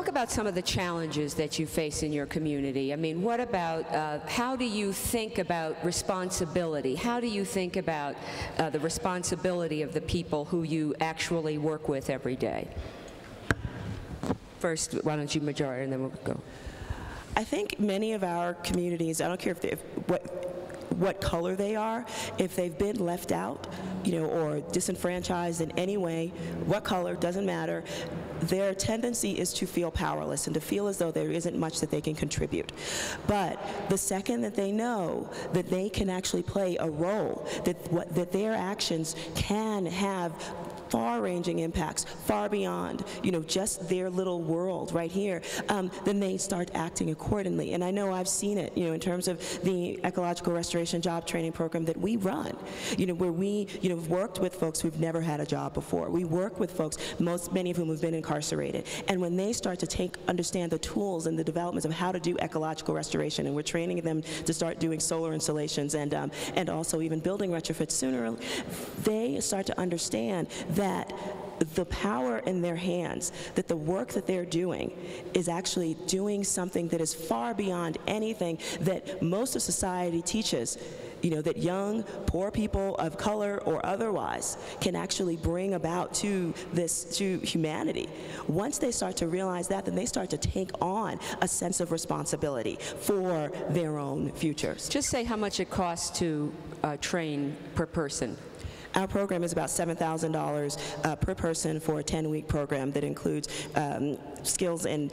talk about some of the challenges that you face in your community. I mean, what about, how do you think about responsibility? How do you think about the responsibility of the people who you actually work with every day? First, why don't you, Majora, and then we'll go. I think many of our communities, I don't care what color they are, if they've been left out, you know, or disenfranchised in any way, what color, doesn't matter, their tendency is to feel powerless and to feel as though there isn't much that they can contribute. But the second that they know that they can actually play a role, that their actions can have far-ranging impacts, far beyond, you know, just their little world right here, then they start acting accordingly. And I know I've seen it, you know, in terms of the ecological restoration job training program that we run, you know, where we, you know, worked with folks who've never had a job before. We work with folks, many of whom have been incarcerated. And when they start to understand the tools and the developments of how to do ecological restoration, and we're training them to start doing solar installations and also even building retrofits sooner, they start to understand that the power in their hands, that the work that they're doing is actually doing something that is far beyond anything that most of society teaches, you know, that young, poor people of color or otherwise can actually bring about to humanity. Once they start to realize that, then they start to take on a sense of responsibility for their own futures. Just say how much it costs to train per person. Our program is about $7,000 per person for a 10-week program that includes skills in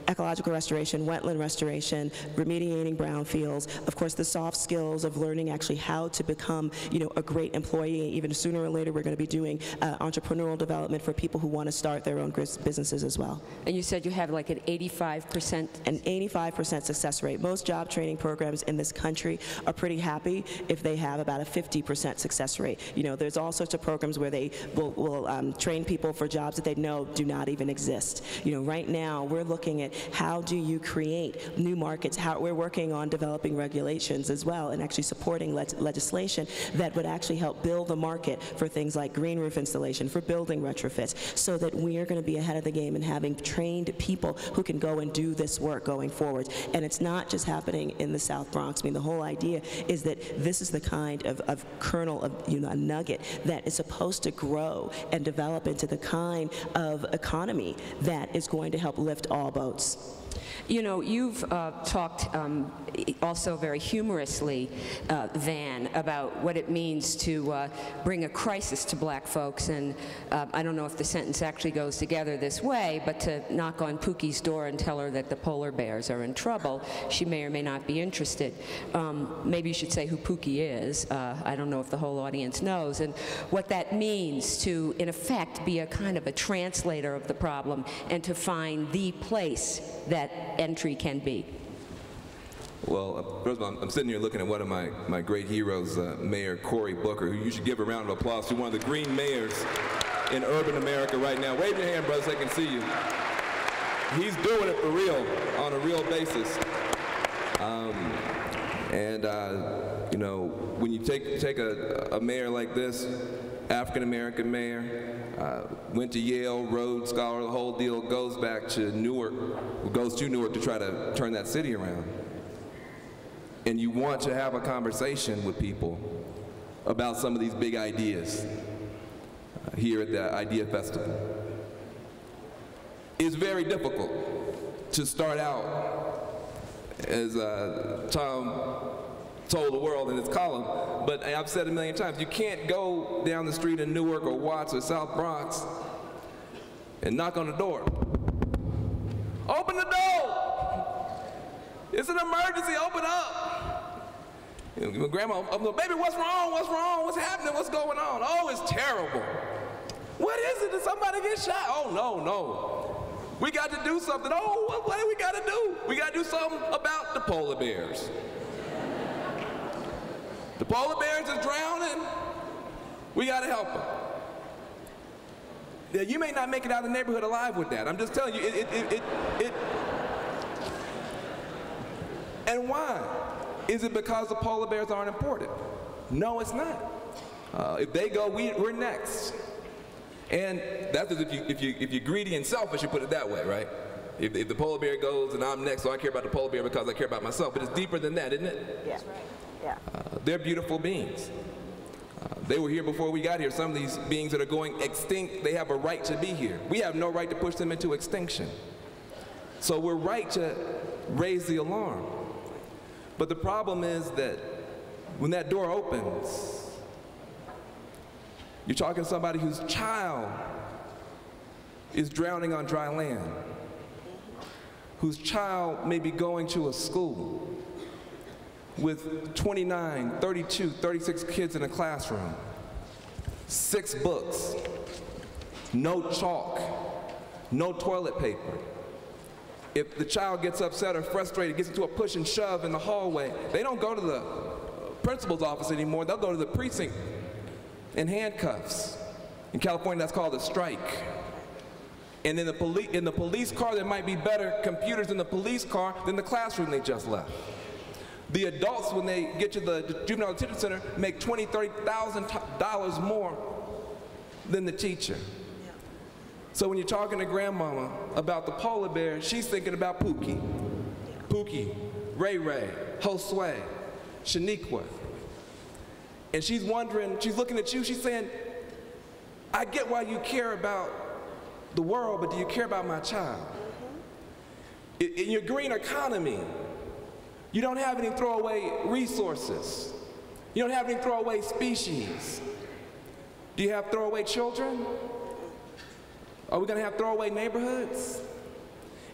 ecological restoration, wetland restoration, remediating brownfields, of course the soft skills of learning actually how to become, you know, a great employee. Even sooner or later we're going to be doing entrepreneurial development for people who want to start their own businesses as well. And you said you have like an 85%? An 85% success rate. Most job training programs in this country are pretty happy if they have about a 50% success rate. You know, there's all sorts of programs where they will train people for jobs that they know do not even exist. You know, right now we're looking at how do you create new markets. We're working on developing regulations as well and actually supporting legislation that would actually help build the market for things like green roof installation, for building retrofits, so that we are going to be ahead of the game and having trained people who can go and do this work going forward. And it's not just happening in the South Bronx. I mean, the whole idea is that this is the kind of kernel of, you know, a nugget that is supposed to grow and develop into the kind of economy that is going to help lift all boats. You know, you've talked also very humorously, Van, about what it means to bring a crisis to black folks, and I don't know if the sentence actually goes together this way, but to knock on Pookie's door and tell her that the polar bears are in trouble, she may or may not be interested. Maybe you should say who Pookie is. I don't know if the whole audience knows, and what that means to, in effect, be a kind of a translator of the problem and to find the place that entry can be. Well, first of all, I'm sitting here looking at one of my great heroes, Mayor Cory Booker, who you should give a round of applause to, one of the green mayors in urban America right now. Wave your hand, brothers, so I can see you. He's doing it for real, on a real basis. You know, when you take a mayor like this, African-American mayor, went to Yale, Rhodes Scholar, the whole deal, goes back to Newark, goes to Newark to try to turn that city around. And you want to have a conversation with people about some of these big ideas here at the Idea Festival. It's very difficult to start out, as Tom told the world in his column, but I've said it a million times, you can't go down the street in Newark or Watts or South Bronx and knock on the door. Open the door! It's an emergency, open up! You know, grandma, baby, what's wrong? What's wrong? What's happening? What's going on? Oh, it's terrible. What is it? Did somebody get shot? Oh, no. We got to do something. Oh, what do we got to do? We got to do something about the polar bears. The polar bears are drowning. We got to help them. Yeah, you may not make it out of the neighborhood alive with that. I'm just telling you, And why? Is it because the polar bears aren't important? No, it's not. If they go, we're next. And that's if you're greedy and selfish, you put it that way, right? If the polar bear goes and I'm next, so I care about the polar bear because I care about myself. But it's deeper than that, isn't it? Yeah. Yeah. They're beautiful beings. They were here before we got here. Some of these beings that are going extinct, they have a right to be here. We have no right to push them into extinction. So we're right to raise the alarm. But the problem is that when that door opens, you're talking to somebody whose child is drowning on dry land, whose child may be going to a school with 29, 32, 36 kids in a classroom, 6 books, no chalk, no toilet paper. If the child gets upset or frustrated, gets into a push and shove in the hallway, they don't go to the principal's office anymore. They'll go to the precinct in handcuffs. In California, that's called a strike. And in the police car, there might be better computers in the police car than the classroom they just left. The adults, when they get to the juvenile detention center, make $20,000, $30,000 more than the teacher. So when you're talking to grandmama about the polar bear, she's thinking about Pookie. Pookie, Ray Ray, Josue, Shaniqua. And she's wondering, she's looking at you, she's saying, I get why you care about the world, but do you care about my child? In your green economy, you don't have any throwaway resources. You don't have any throwaway species. Do you have throwaway children? Are we going to have throwaway neighborhoods?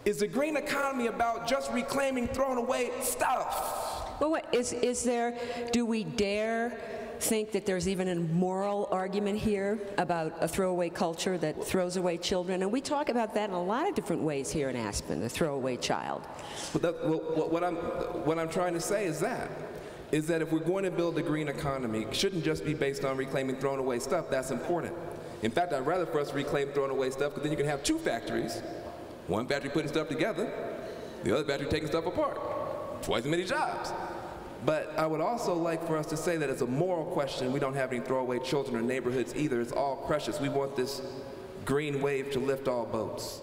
Is the green economy about just reclaiming thrown away stuff? Well, what, is there, do we dare think that there's even a moral argument here about a throwaway culture that throws away children? And we talk about that in a lot of different ways here in Aspen, the throwaway child. What I'm trying to say is that if we're going to build a green economy, it shouldn't just be based on reclaiming thrown away stuff. That's important. In fact, I'd rather for us to reclaim thrown away stuff, because then you can have 2 factories. One factory putting stuff together, the other factory taking stuff apart. Twice as many jobs. But I would also like for us to say that it's a moral question. We don't have any throwaway children or neighborhoods either. It's all precious. We want this green wave to lift all boats.